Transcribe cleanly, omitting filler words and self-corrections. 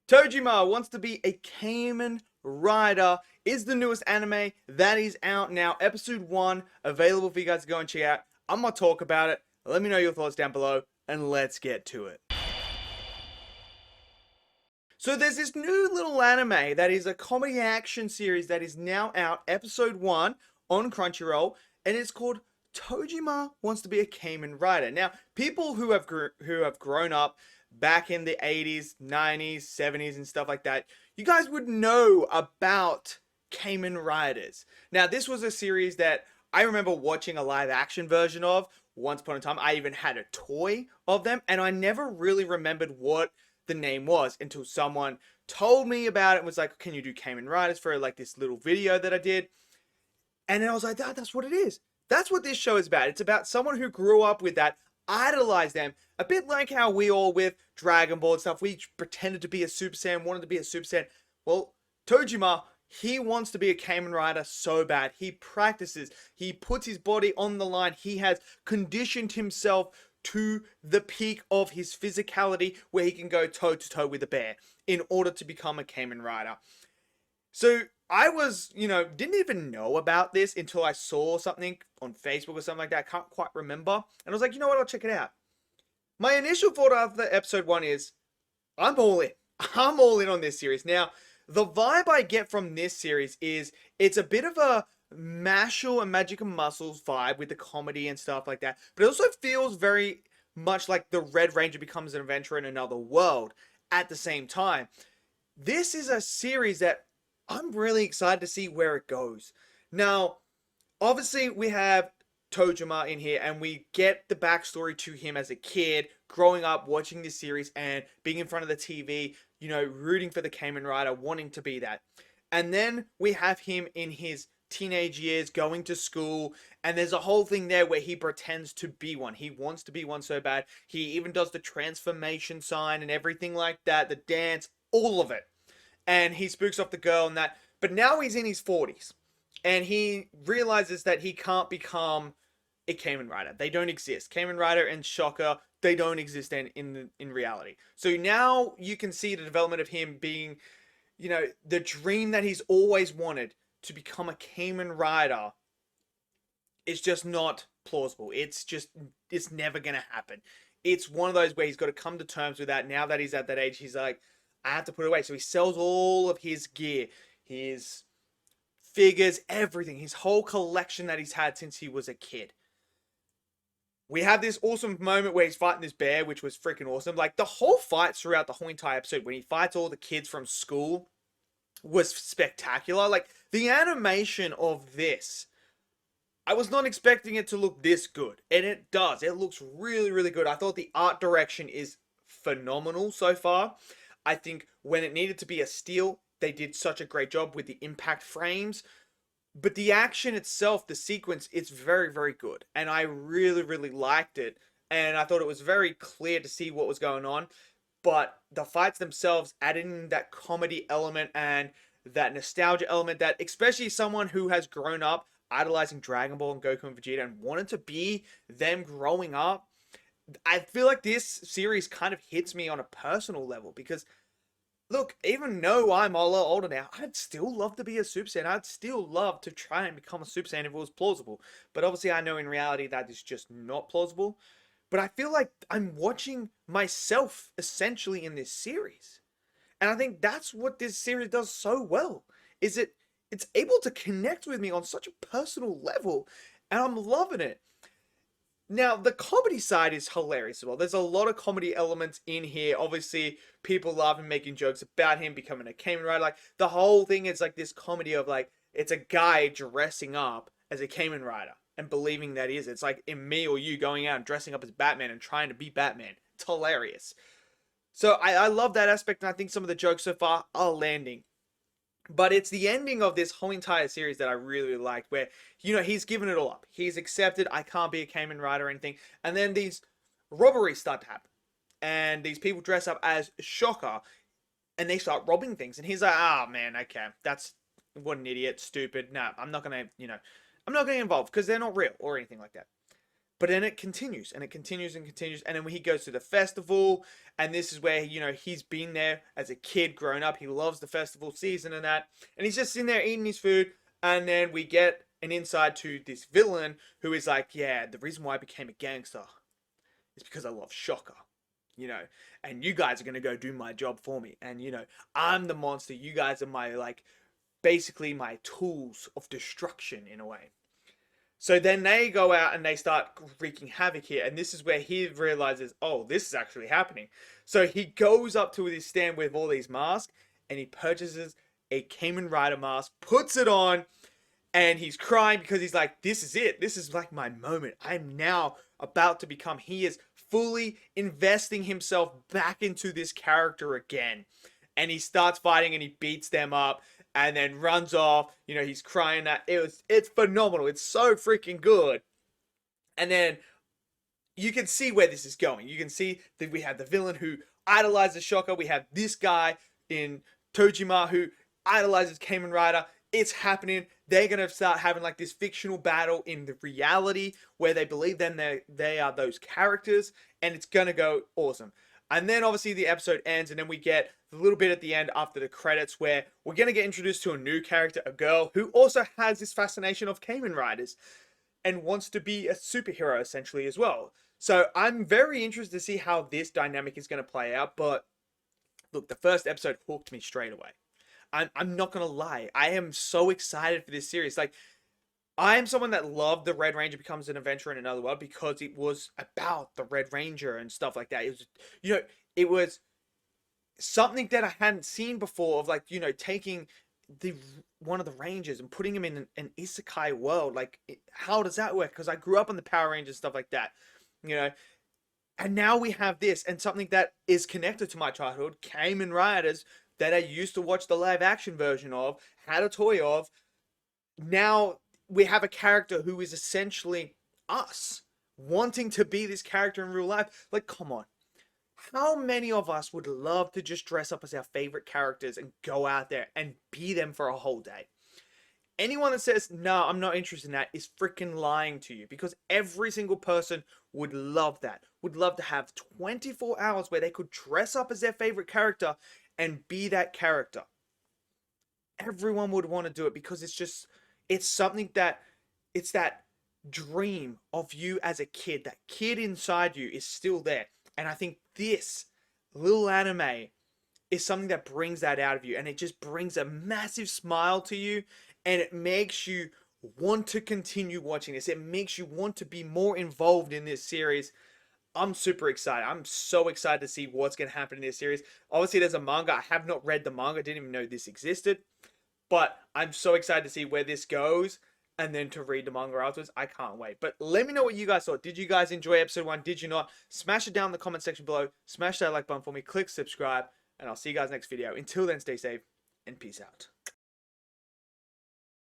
Tojima wants to be a Kamen Rider is the newest anime that is out now. Episode 1 available for you guys to go and check out. I'm gonna talk about it. Let me know your thoughts down below and let's get to it. So there's this new little anime that is a comedy action series that is now out, episode 1 on Crunchyroll, and it's called Tojima Wants to be a Kamen Rider. Now, people who have grown up back in the 80s, 90s, 70s and stuff like that, you guys would know about Kamen Riders. Now, this was a series that I remember watching a live action version of once upon a time. I even had a toy of them, and I never really remembered what the name was until someone told me about it and was like, can you do Kamen Riders for like this little video that I did? And then I was like, that's what it is. That's what this show is about. It's about someone who grew up with that, idolized them, a bit like how we all with Dragon Ball and stuff, we pretended to be a Super Saiyan, wanted to be a Super Saiyan. Well, Tojima, he wants to be a Kamen Rider so bad. He practices, he puts his body on the line, he has conditioned himself to the peak of his physicality where he can go toe to toe with a bear in order to become a Kamen Rider. So I was, didn't even know about this until I saw something on Facebook or something like that. I can't quite remember. And I was like, you know what? I'll check it out. My initial thought after episode 1 is, I'm all in. I'm all in on this series. Now, the vibe I get from this series is it's a bit of a Mashal and Magic and Muscles vibe with the comedy and stuff like that. But it also feels very much like the Red Ranger becomes an adventurer in another world at the same time. This is a series that I'm really excited to see where it goes. Now, obviously, we have Tojima in here, and we get the backstory to him as a kid, growing up, watching this series, and being in front of the TV, rooting for the Kamen Rider, wanting to be that. And then we have him in his teenage years, going to school, and there's a whole thing there where he pretends to be one. He wants to be one so bad. He even does the transformation sign and everything like that, the dance, all of it. And he spooks off the girl and that. But now he's in his 40s, and he realizes that he can't become a Kamen Rider. They don't exist. Kamen Rider and Shocker, they don't exist in reality. So now you can see the development of him being, the dream that he's always wanted to become a Kamen Rider is just not plausible. It's never gonna happen. It's one of those where he's got to come to terms with that. Now that he's at that age, he's like, I have to put it away. So he sells all of his gear, his figures, everything, his whole collection that he's had since he was a kid. We have this awesome moment where he's fighting this bear, which was freaking awesome. Like, the whole fights throughout the whole entire episode, when he fights all the kids from school, was spectacular. Like, the animation of this, I was not expecting it to look this good, and it does. It looks really, really good. I thought the art direction is phenomenal so far. I think when it needed to be a steal, they did such a great job with the impact frames. But the action itself, the sequence, it's very, very good. And I really, really liked it. And I thought it was very clear to see what was going on. But the fights themselves, adding that comedy element and that nostalgia element, that especially someone who has grown up idolizing Dragon Ball and Goku and Vegeta and wanted to be them growing up, I feel like this series kind of hits me on a personal level because, look, even though I'm a lot older now, I'd still love to be a Super Saiyan. I'd still love to try and become a Super Saiyan if it was plausible. But obviously, I know in reality that is just not plausible. But I feel like I'm watching myself essentially in this series. And I think that's what this series does so well. Is it's able to connect with me on such a personal level. And I'm loving it. Now, the comedy side is hilarious as well. There's a lot of comedy elements in here. Obviously, people love him making jokes about him becoming a Kamen Rider. Like, the whole thing is like this comedy of like, it's a guy dressing up as a Kamen Rider and believing that he is. It's like in me or you going out and dressing up as Batman and trying to be Batman. It's hilarious. So I love that aspect, and I think some of the jokes so far are landing. But it's the ending of this whole entire series that I really, really liked, where, he's given it all up. He's accepted, I can't be a Kamen Rider or anything. And then these robberies start to happen. And these people dress up as Shocker, and they start robbing things. And he's like, oh, man, okay, what an idiot, stupid. No, I'm not going to, I'm not getting involved, because they're not real or anything like that. But then it continues and it continues and continues. And then when he goes to the festival, and this is where, he's been there as a kid growing up. He loves the festival season and that. And he's just sitting there eating his food. And then we get an insight to this villain who is like, yeah, the reason why I became a gangster is because I love Shocker. And you guys are going to go do my job for me. And, I'm the monster. You guys are my, basically my tools of destruction in a way. So then they go out and they start wreaking havoc here. And this is where he realizes, oh, this is actually happening. So he goes up to his stand with all these masks and he purchases a Kamen Rider mask, puts it on, and he's crying because he's like, this is it. This is like my moment. I'm now about to become. He is fully investing himself back into this character again. And he starts fighting and he beats them up and then runs off. He's crying that it's phenomenal. It's so freaking good. And then you can see where this is going. You can see that we have the villain who idolizes Shocker. We have this guy in Tojima who idolizes Kamen Rider. It's happening. They're going to start having like this fictional battle in the reality where they believe then they are those characters, and it's going to go awesome. And then obviously the episode ends, and then we get a little bit at the end after the credits where we're going to get introduced to a new character, a girl who also has this fascination of Kamen Riders and wants to be a superhero essentially as well. So I'm very interested to see how this dynamic is going to play out. But look, the first episode hooked me straight away. I'm not going to lie. I am so excited for this series. Like, I am someone that loved the Red Ranger becomes an adventurer in another world because it was about the Red Ranger and stuff like that. It was, it was something that I hadn't seen before of taking one of the Rangers and putting him in an isekai world. Like, how does that work? Because I grew up on the Power Rangers and stuff like that, And now we have this and something that is connected to my childhood, Kamen Riders, that I used to watch the live action version of, had a toy of. Now we have a character who is essentially us wanting to be this character in real life. Like, come on. How many of us would love to just dress up as our favorite characters and go out there and be them for a whole day? Anyone that says, no, I'm not interested in that is freaking lying to you, because every single person would love that. Would love to have 24 hours where they could dress up as their favorite character and be that character. Everyone would want to do it because it's something that, it's that dream of you as a kid. That kid inside you is still there. And I think this little anime is something that brings that out of you. And it just brings a massive smile to you. And it makes you want to continue watching this. It makes you want to be more involved in this series. I'm super excited. I'm so excited to see what's going to happen in this series. Obviously, there's a manga. I have not read the manga. Didn't even know this existed. But I'm so excited to see where this goes. And then to read the manga afterwards. I can't wait. But let me know what you guys thought. Did you guys enjoy episode 1? Did you not? Smash it down in the comment section below. Smash that like button for me. Click subscribe. And I'll see you guys next video. Until then, stay safe and peace out.